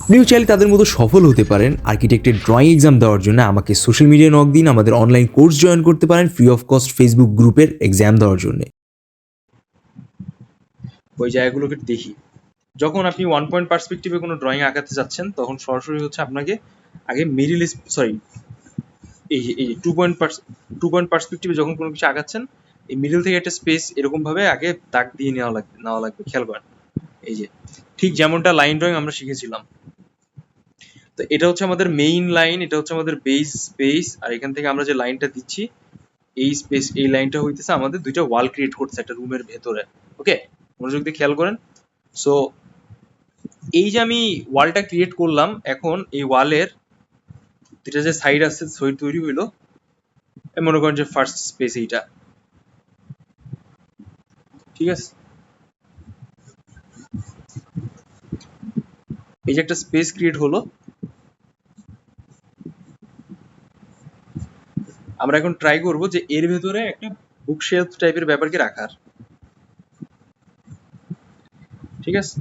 আপনিও চাইলে তাদের মতো সফল হতে পারেন। আর্কিটেক্টের ড্রয়িং এক্সাম দেওয়ার জন্য আমাকে সোশ্যাল মিডিয়ায় নক দিন, আমাদের অনলাইন কোর্স জয়েন করতে পারেন ফ্রি অফ কস্ট ফেসবুক গ্রুপের এক্সাম দেওয়ার জন্য। ওই জায়গাগুলোকে দেখি। যখন আপনি 1 পয়েন্ট পার্সপেক্টিভে কোনো ড্রয়িং আঁকাতে যাচ্ছেন তখন সরাসরি হচ্ছে আপনাকে আগে মিডিল এই 2 পয়েন্ট পার্সপেক্টিভে যখন কোনো কিছু আঁকাচ্ছেন এই মিডল থেকে একটা স্পেস এরকম ভাবে আগে দাগ দিয়ে নেওয়া লাগবে। খেয়াল করেন, এই যে ঠিক যেমনটা লাইন ড্রয়িং আমরা শিখেছিলাম। তো এটা হচ্ছে আমাদের মেইন লাইন, এটা হচ্ছে আমাদের বেস স্পেস, আর এখান থেকে আমরা যে লাইনটা দিচ্ছি এই লাইনটা হইতেছে আমাদের দুইটা ওয়াল ক্রিয়েট করতেছে একটা রুমের ভেতরে। ওকে, মনোযোগ দিয়ে খেয়াল করেন। সো এই যে আমি ওয়ালটা ক্রিয়েট করলাম, এখন এই ওয়ালের দুইটা যে সাইড আছে সাইড তৈরি হইলো, মনে করেন যে ফার্স্ট স্পেস এইটা, ঠিক আছে। এই যে একটা স্পেস ক্রিয়েট হলো, আমরা এখন ট্রাই করব যে এর ভেতরে একটা বুক শেলফ টাইপের ব্যাপারকে রাখার, ঠিক আছে।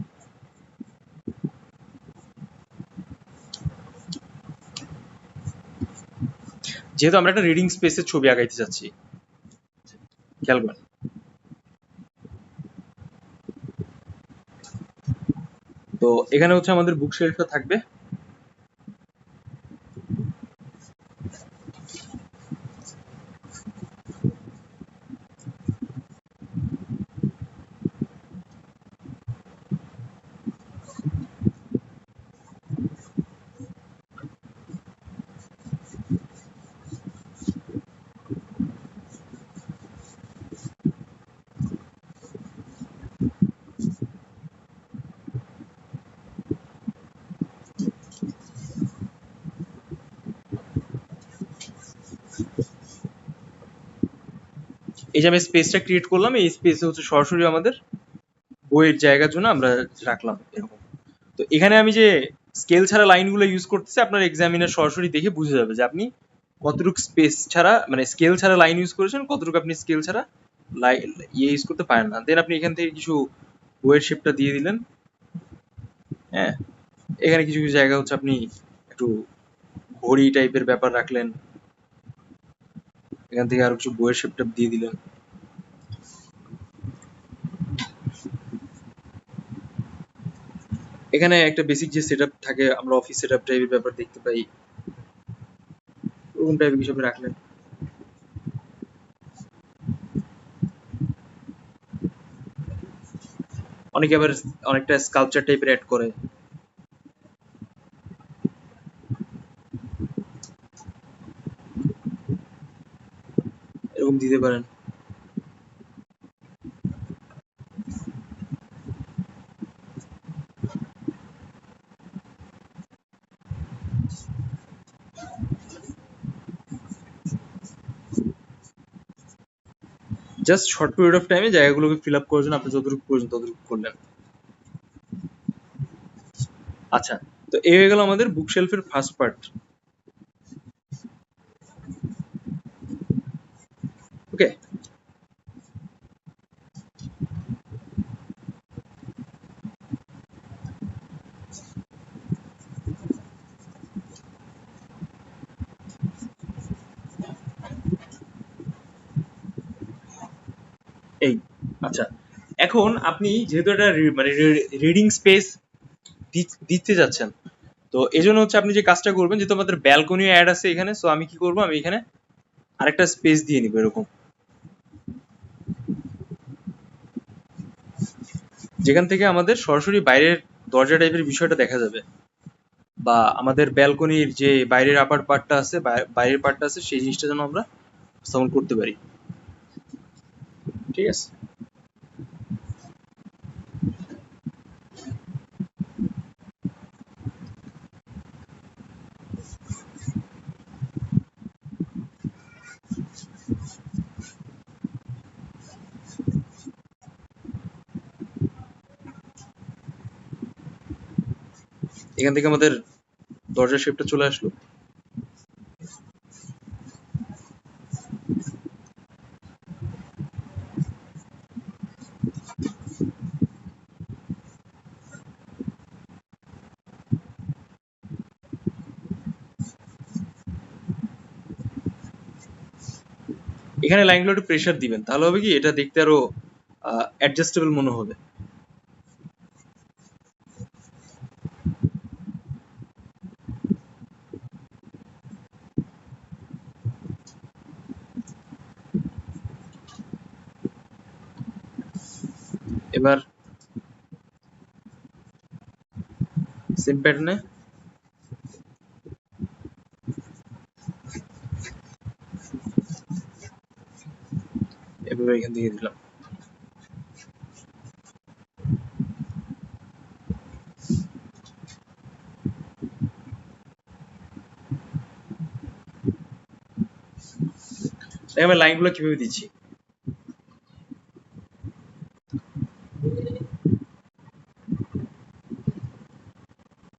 যেহেতু আমরা একটা রিডিং স্পেসের ছবি আঁকাইতে যাচ্ছি, খেয়াল করেন। তো এখানে হচ্ছে আমাদের বুক শেলফটা থাকবে। এই যে আমি স্পেসটা ক্রিয়েট করলাম, এই স্পেসে হচ্ছে সরাসরি আমাদের বইয়ের জায়গার জন্য আমরা রাখলাম এরকম। তো এখানে আমি যে স্কেল ছাড়া লাইনগুলো ইউজ করতেছি, আপনার এক্সামিনার সরাসরি দেখে বুঝে যাবে যে আপনি কতটুকু স্পেস ছাড়া মানে স্কেল ছাড়া লাইন ইউজ করেছেন, কতটুকু আপনি স্কেল ছাড়া ইউজ করতে পারেন না। দেন আপনি এখান থেকে কিছু বইয়ের শেপটা দিয়ে দিলেন। হ্যাঁ, এখানে কিছু কিছু জায়গা হচ্ছে আপনি একটু ঘড়ি টাইপের ব্যাপার রাখলেন, এখান থেকে আরো কিছু বইয়ের শেপটা দিয়ে দিলেন। এখানে একটা বেসিক যে সেটআপ থাকে, আমরা অফিস সেটআপ টাইপের ব্যাপার দেখতে পাই, ওরকম টাইপের কিছু আপনি রাখলেন। অনেকে আবার অনেকটা স্কাল্পচার টাইপের অ্যাড করে, এরকম দিতে পারেন। জাস্ট শর্ট পিরিয়ড অফ টাইমে জায়গাগুলোকে ফিল আপ করার জন্য আপনি যতটুকু প্রয়োজন ততটুকু করলেন। আচ্ছা, তো এই হয়ে গেল আমাদের বুক শেলফের ফার্স্ট পার্ট। ওকে, এই আচ্ছা, এখন আপনি যেহেতু একটা মানে রিডিং স্পেস দিতে যাচ্ছেন, তো এই জন্য হচ্ছে আপনি যে কাজটা করবেন, যেহেতু আমাদের ব্যালকনি অ্যাড আছে এখানে, সো আমি কি করব, আমি এখানে আরেকটা স্পেস দিয়ে নিব এরকম, যেখান থেকে আমাদের সরাসরি বাইরের দরজা টাইপের বিষয়টা দেখা যাবে, বা আমাদের ব্যালকনির যে বাইরের আপার পার্টটা আছে বাইরের পার্টটা আছে সেই জিনিসটা যেন আমরা সাউন্ড করতে পারি, ঠিক আছে। এখান থেকে আমাদের দরজার শেপটা চলে আসলো। এখানে লাইনগুলো একটু প্রেসার দিবেন, তাহলে হবে কি এটা দেখতে আরো অ্যাডজাস্টেবল মনে হবে। এবার সেম প্যাটার্নে এভাবে এখান থেকে দিলাম। আমি লাইনগুলো কিভাবে দিচ্ছি,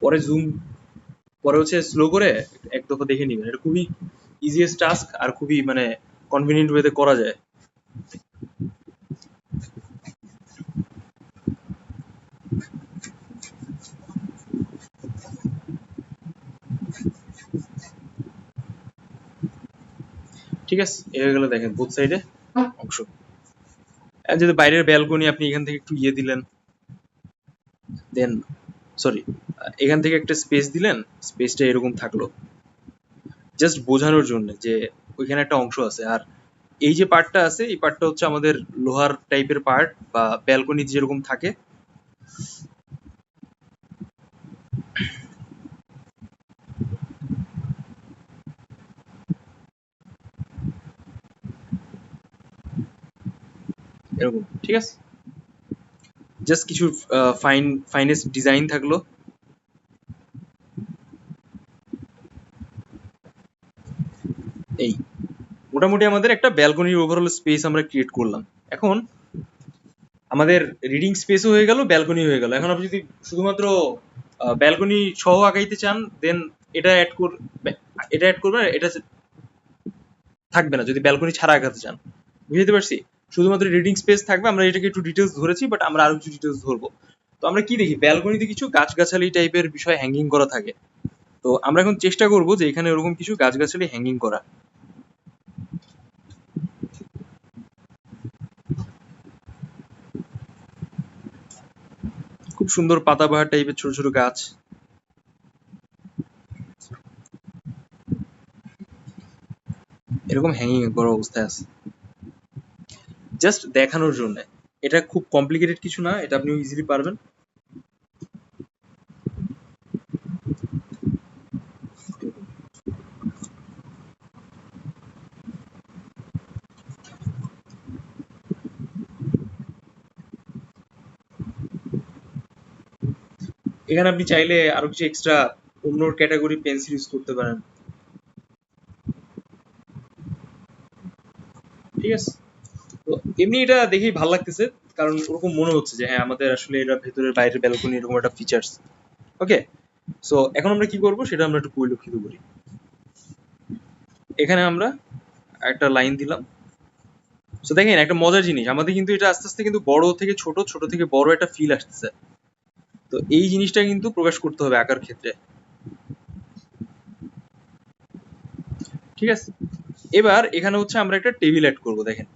পরে জুম, পরে হচ্ছে স্লো করে এক দফা দেখে নিবেন। এটা খুবই ইজিয়েস্ট টাস্ক আর খুবই মানে কনভিনিয়েন্ট ওয়েতে করা যায়। ঠিক আছে, এ হয়ে গেল দেখেন বোথ সাইডে অংশ। আর যদি বাইরের ব্যালকনি আপনি এখান থেকে একটু ইয়ে দিলেন, দেন সরি এখান থেকে একটা স্পেস দিলেন, স্পেসটা এরকম থাকলো জাস্ট বোঝানোর জন্য যে ওইখানে একটা অংশ আছে। আর এই যে পার্টটা আছে, এই পার্টটা হচ্ছে আমাদের লোহার টাইপের পার্ট বা ব্যালকনি যেরকম থাকে। এরকম ঠিক আছে, জাস্ট কিছু ফাইনেস্ট ডিজাইন থাকলো। এই মোটামুটি আমাদের একটা ব্যালকনির ওভারঅল স্পেস আমরা ক্রিয়েট করলাম। এখন আমাদের রিডিং স্পেসও হয়ে গেল, ব্যালকনি হয়ে গেল। এখন আপনি যদি শুধুমাত্র ব্যালকনি সহ আগাইতে চান, দেন এটা অ্যাড কর, এটা অ্যাড করবেন, এটা থাকবে না যদি ব্যালকনি ছাড়া আগাতে চান। বুঝতে পারছি, শুধুমাত্র রিডিং স্পেস থাকবে। আমরা এটাকে একটু ডিটেলস ধরেছি, বাট আমরা আরো কিছু ডিটেলস ধরবো। তো আমরা কি দেখি, ব্যালকনিতে কিছু গাছগাছালি টাইপের বিষয় হ্যাঙ্গিং করা থাকে। তো আমরা এখন চেষ্টা করব যে এখানে ওরকম কিছু গাছগাছালি হ্যাঙ্গিং করা। খুব সুন্দর পাতাবাহার টাইপের ছোট ছোট গাছ এরকম হ্যাঙ্গিং করা অবস্থায় আছে, জাস্ট দেখানোর জন্য। এটা খুব কমপ্লিকেটেড কিছু না, এটা আপনি ইজিলি পারবেন। এখানে আপনি চাইলে আরো কিছু এক্সট্রা অন্য ক্যাটাগরি পেন্সিল ইউজ করতে পারেন। ঠিক আছে, তো এমনি এটা দেখেই ভালো লাগতেছে, কারণ ওরকম মনে হচ্ছে যে হ্যাঁ আমাদের আসলে এটা ভেতরের বাইরের ব্যালকনি এরকম একটা ফিচার্স। ওকে, সো এখন আমরা কি করব সেটা আমরা একটু পরিলক্ষিত করি। এখানে আমরা একটা লাইন দিলাম। সো দেখেন একটা মজার জিনিস, আমাদের কিন্তু এটা আস্তে আস্তে কিন্তু বড় থেকে ছোট, ছোট থেকে বড় একটা ফিল আসতেছে। তো এই জিনিসটা কিন্তু প্রকাশ করতে হবে আঁকার ক্ষেত্রে। ঠিক আছে, এবার এখানে হচ্ছে আমরা একটা টেবিল অ্যাড করব। দেখেন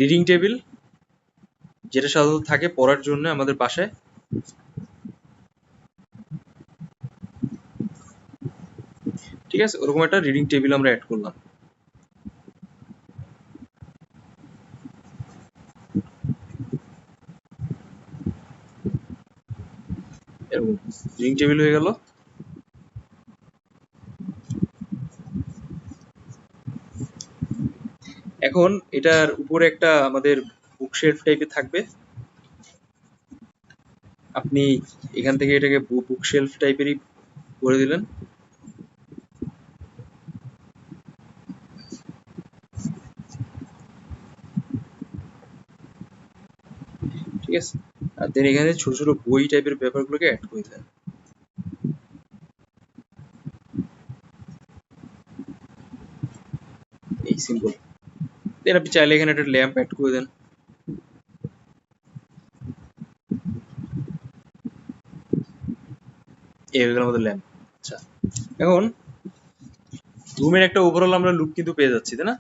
রিডিং টেবিল, যেটা সাধারণত থাকে পড়ার জন্য আমাদের বাসায়। ঠিক আছে, ওরকম একটা রিডিং টেবিল আমরা অ্যাড করলাম। এরকম রিডিং টেবিল হয়ে গেল। এখন এটার উপরে একটা আমাদের বুকশেলফ টাইপের থাকবে। আপনি এখান থেকে এটাকে বুকশেলফ টাইপেরই করে দিলেন। ঠিক আছে, আর দেন এখানে ছোট ছোট বই টাইপের ব্যাপারগুলোকে অ্যাড করে দিলেন। এই সিম্পল। দেন আপনি চাইলে এখানে একটা ল্যাম্প অ্যাড করে দেন। এই হয়ে গেল আমাদের ল্যাম্প। আচ্ছা, এখন রুমের একটা ওভারঅল আমরা লুক কিন্তু পেয়ে যাচ্ছি, তাই না?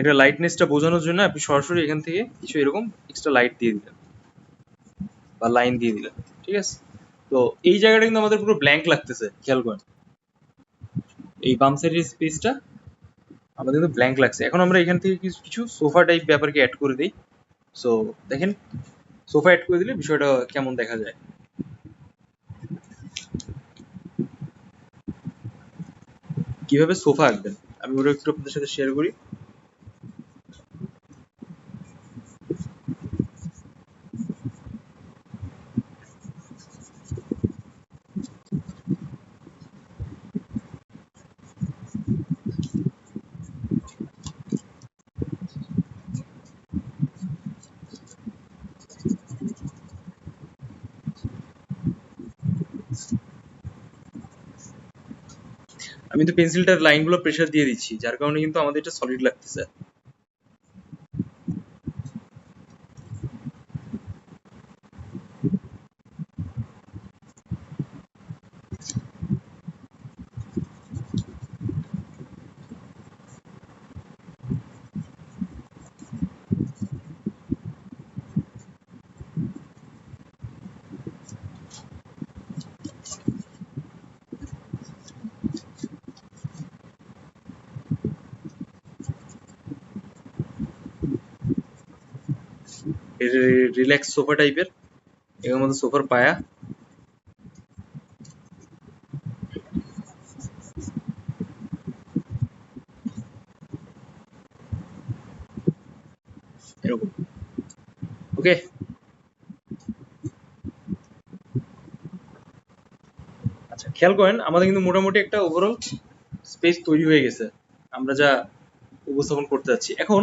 এটা লাইটনেসটা বোঝানোর জন্য আপনি সরাসরি এখান থেকে কিছু এরকম এক্সট্রা লাইট দিয়ে দিলেন বা লাইন দিয়ে দিলেন, ঠিক আছে? তো এই জায়গাটা কিন্তু আমাদের পুরো ব্ল্যাঙ্ক লাগতেছে, খেয়াল করেন এই বাম সাইডের স্পেসটা আমাদের কিন্তু ব্ল্যাঙ্ক লাগছে। এখন আমরা এখান থেকে কিছু কিছু সোফা টাইপ ব্যাপারকে অ্যাড করে দিই। সো দেখেন সোফা অ্যাড করে দিলে বিষয়টা কেমন দেখা যায়। কিভাবে সোফা আঁকবেন আমি ওটা একটু আপনাদের সাথে শেয়ার করি। আমি তো পেন্সিলটার লাইনগুলো প্রেসার দিয়ে দিচ্ছি, যার কারণে কিন্তু আমাদের এটা সলিড লাগতেছে। রিল্যাক্স সোফা টাইপের, এর মধ্যে সোফার পায়া এরকম। ওকে, আচ্ছা খেয়াল করেন আমাদের কিন্তু মোটামুটি একটা ওভারঅল স্পেস তৈরি হয়ে গেছে আমরা যা উপস্থাপন করতে যাচ্ছি। এখন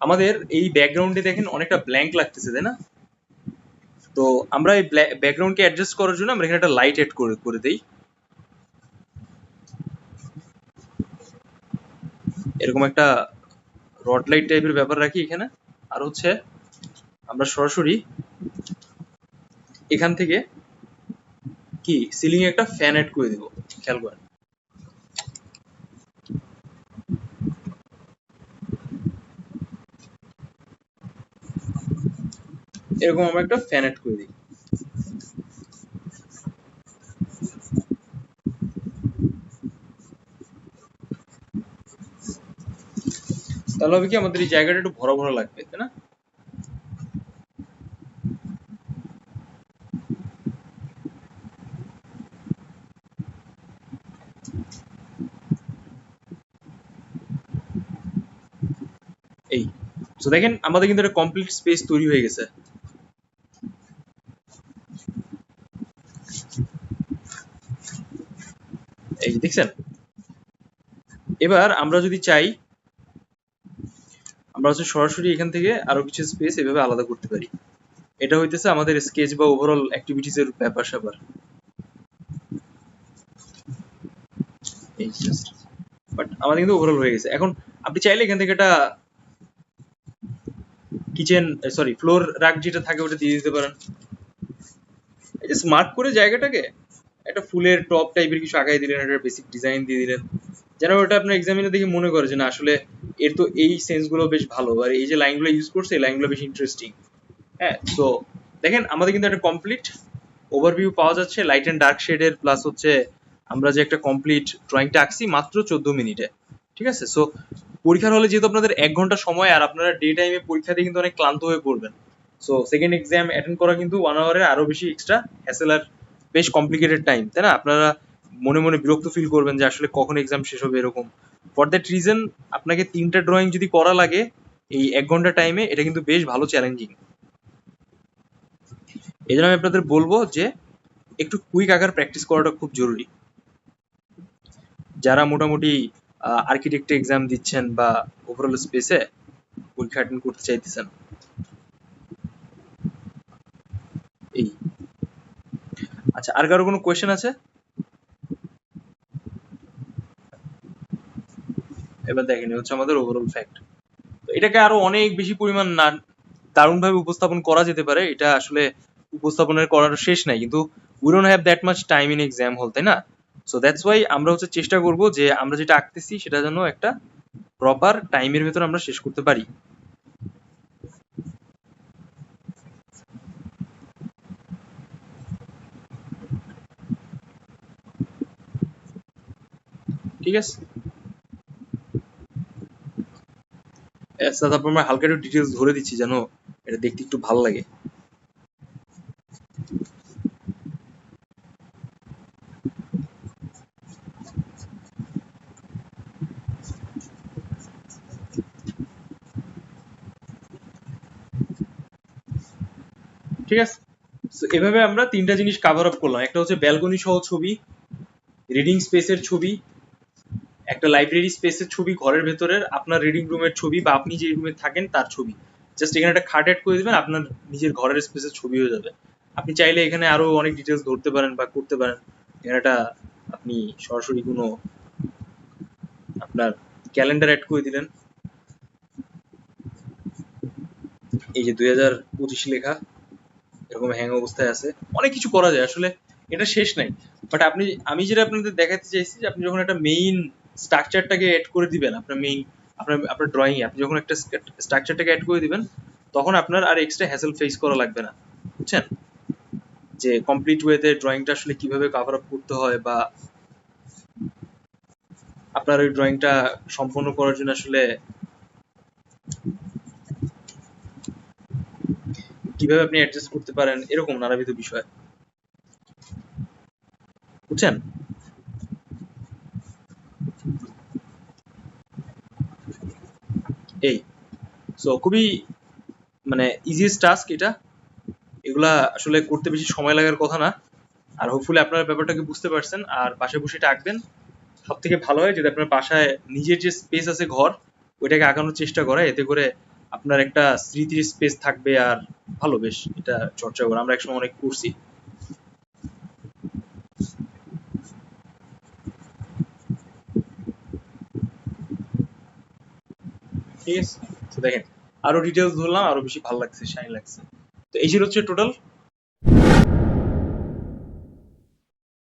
আমাদের এই ব্যাকগ্রাউন্ডে দেখেন অনেকটা ব্ল্যাঙ্ক লাগতেছে, তাই না? তো আমরা এই ব্যাকগ্রাউন্ডকে অ্যাডজাস্ট করার জন্য আমরা এখানে একটা লাইট এড করে করে দেই, এরকম একটা রড লাইট টাইপের ব্যাপার রাখি এখানে। আর হচ্ছে আমরা সরাসরি এখান থেকে কি সিলিং এ একটা ফ্যান এড করে দিব, খেয়াল করেন। এরকম আমরা একটা ফ্যান এড করে দিই। তাহলে হবে কি আমাদের এই জায়গাটা একটু ভরা ভরা লাগবে, তাই না? এই তো দেখেন আমাদের কিন্তু একটা কমপ্লিট স্পেস তৈরি হয়ে গেছে। এই যে দেখছেন, এবার আমরা যদি চাই আমরা হচ্ছে সরাসরি এখান থেকে আরো কিছু স্পেস এভাবে আলাদা করতে পারি। এটা হইতেছে আমাদের স্কেচ বা ওভারঅল অ্যাক্টিভিটিস এর ব্যাপার স্যাপার। এই জাস্ট বাট আমাদের কিন্তু ওভারঅল হয়ে গেছে। এখন আপনি চাইলে এখান থেকে একটা কিচেন সরি ফ্লোর রাক যেটা থাকে ওটা দিয়ে দিতে পারেন। এই যে স্মার্ট করে জায়গাটাকে একটা ফুলের টপ টাইপের কিছু আগাই দিলেন, একটা বেসিক ডিজাইন দিয়ে দিলেন, যেন ওটা আপনার এক্সামিনে দেখে মনে করে যে না আসলে এর তো এই সেন্স গুলো বেশ ভালো, আর এই যে লাইনগুলো ইউজ করছে এই লাইনগুলো বেশ ইন্টারেস্টিং। হ্যাঁ, তো দেখেন আমাদের কিন্তু একটা কমপ্লিট ওভারভিউ পাওয়া যাচ্ছে লাইট এন্ড ডার্ক শেডের, প্লাস হচ্ছে আমরা যে একটা কমপ্লিট ড্রয়িংটা আঁকছি মাত্র 14 মিনিটে। ঠিক আছে, সো পরীক্ষার হলে যেহেতু আপনাদের 1 ঘন্টা সময়, আর আপনারা ডে টাইমে পরীক্ষা দিয়ে কিন্তু অনেক ক্লান্ত হয়ে পড়বেন, সো সেকেন্ড এক্সাম অ্যাটেন্ড করা কিন্তু 1 আওয়ারের আরো বেশি এক্সট্রা হ্যাসেল আর বেশ কমপ্লিকেটেড টাইম, তাই না? আপনারা মনে মনে বিরক্ত ফিল করবেন যে আসলে কখন এক্সাম শেষ হবে এরকম। ফর দ্যাট রিজন আপনাকে 3টা ড্রয়িং যদি করা লাগে এই 1 ঘন্টা টাইমে, এটা কিন্তু বেশ ভালো চ্যালেঞ্জিং। এই জন্য আমি আপনাদের বলবো যে একটু কুইক আঁকার প্র্যাকটিস করাটা খুব জরুরি। যারা মোটামুটি আর্কিটেক্ট এক্সাম দিচ্ছেন বা ওভারঅল স্পেসে পরীক্ষা অ্যাটেন্ড করতে চাইতেছেন। এই আচ্ছা, আর কারো কোনো কোয়েশ্চেন আছে? এবার দেখেন হচ্ছে আমাদের ওভারঅল ফ্যাক্ট। তো এটাকে আরো অনেক বেশি পরিমাণ না দারুণভাবে উপস্থাপন করা যেতে পারে, এটা আসলে উপস্থাপনের করার শেষ নাই, কিন্তু we don't have that much time in exam হল, তাই না? সো দ্যাটস ওয়াই আমরা হচ্ছে চেষ্টা করব যে আমরা যেটা আঁকতেছি সেটা যেন একটা প্রপার টাইমের ভেতর আমরা শেষ করতে পারি। ঠিক আছে, আচ্ছা তারপর আমরা হালকা একটু ডিটেলস ধরে দিচ্ছি যেন এটা দেখতে একটু ভালো লাগে। ঠিক আছে, তো এভাবে আমরা তিনটা জিনিস কাভার আপ করলাম। একটা হচ্ছে ব্যালকনি সহ ছবি, রিডিং স্পেসের ছবি, একটা লাইব্রেরি স্পেসের ছবি, ঘরের ভেতরের আপনার রিডিং রুমের ছবি বা আপনি যে রুমে থাকেন তার ছবি। জাস্ট এখানে একটা খাট অ্যাড করে দিবেন, আপনার নিজের ঘরের স্পেসের ছবি হয়ে যাবে। আপনি চাইলে এখানে আরো অনেক ডিটেলস ধরতে পারেন বা করতে পারেন। এখানে একটা আপনি সরাসরি কোনো আপনার ক্যালেন্ডার অ্যাড করে দিলেন, এই যে 2025 লেখা এরকম হ্যাং অবস্থায় আছে। অনেক কিছু করা যায় আসলে, এটা শেষ নাই। বাট আমি যেটা আপনাদের দেখাতে চাইছি যে আপনি যখন একটা মেইন স্ট্রাকচারটাকে অ্যাড করে দিবেন, আপনার মেইন আপনার ড্রয়িং এ আপনি যখন একটা স্ট্রাকচারটাকে অ্যাড করে দিবেন, তখন আপনার আর এক্সট্রা হ্যাসেল ফেস করা লাগবে না, বুঝছেন? যে কমপ্লিট ওয়েতে ড্রয়িংটা আসলে কিভাবে কভার আপ করতে হয়, বা আপনার ওই ড্রয়িংটা সম্পন্ন করার জন্য আসলে কিভাবে আপনি অ্যাডজাস্ট করতে পারেন, এরকম নানাবিধ বিষয়, বুঝছেন? এই সো খুবই মানে ইজিয়েস্ট টাস্ক এটা। এগুলা আসলে করতে বেশি সময় লাগার কথা না। আর হোপফুলি আপনারা ব্যাপারটাকে বুঝতে পারছেন। আর বাসায় বসে এটা আঁকবেন, সব থেকে ভালো হয় যদি আপনার বাসায় নিজের যে স্পেস আছে ঘর, ওইটাকে আঁকানোর চেষ্টা করা। এতে করে আপনার একটা স্মৃতির স্পেস থাকবে, আর ভালো বেশ এটা চর্চা করা। আমরা একসময় অনেক করছি। ঠিক আছে, তো দেখেন আরো ডিটেলস ধরলাম, আরো বেশি ভালো লাগছে, শাইন লাগছে। তো এই ছিল হচ্ছে টোটাল